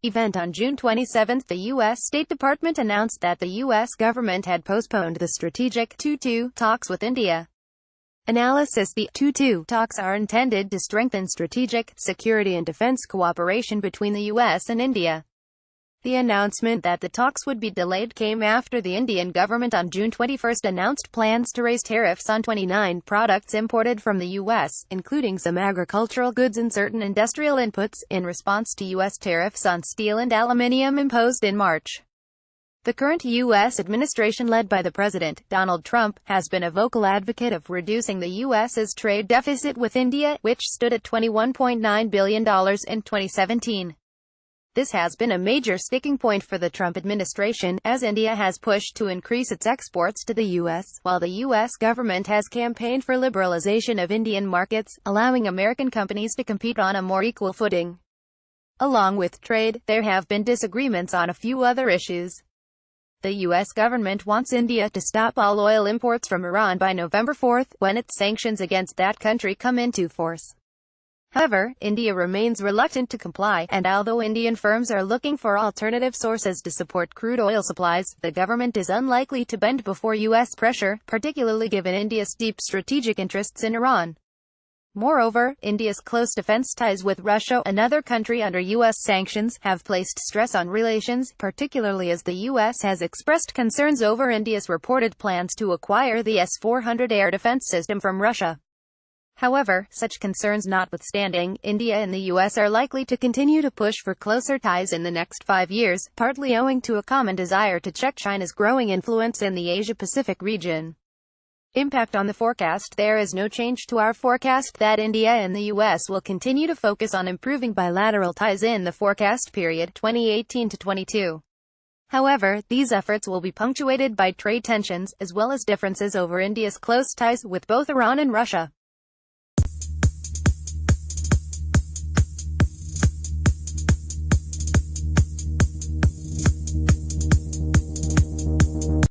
event on June 27, the U.S. State Department announced that the U.S. government had postponed the strategic 2-2 talks with India. Analysis: the 2-2 talks are intended to strengthen strategic, security and defense cooperation between the U.S. and India. The announcement that the talks would be delayed came after the Indian government on June 21 announced plans to raise tariffs on 29 products imported from the U.S., including some agricultural goods and certain industrial inputs, in response to U.S. tariffs on steel and aluminium imposed in March. The current U.S. administration, led by the President, Donald Trump, has been a vocal advocate of reducing the U.S.'s trade deficit with India, which stood at $21.9 billion in 2017. This has been a major sticking point for the Trump administration, as India has pushed to increase its exports to the U.S., while the U.S. government has campaigned for liberalization of Indian markets, allowing American companies to compete on a more equal footing. Along with trade, there have been disagreements on a few other issues. The U.S. government wants India to stop all oil imports from Iran by November 4, when its sanctions against that country come into force. However, India remains reluctant to comply, and although Indian firms are looking for alternative sources to support crude oil supplies, the government is unlikely to bend before U.S. pressure, particularly given India's deep strategic interests in Iran. Moreover, India's close defense ties with Russia, another country under U.S. sanctions, have placed stress on relations, particularly as the U.S. has expressed concerns over India's reported plans to acquire the S-400 air defense system from Russia. However, such concerns notwithstanding, India and the U.S. are likely to continue to push for closer ties in the next 5 years, partly owing to a common desire to check China's growing influence in the Asia-Pacific region. Impact on the forecast: there is no change to our forecast that India and the U.S. will continue to focus on improving bilateral ties in the forecast period 2018 to 22. However, these efforts will be punctuated by trade tensions, as well as differences over India's close ties with both Iran and Russia.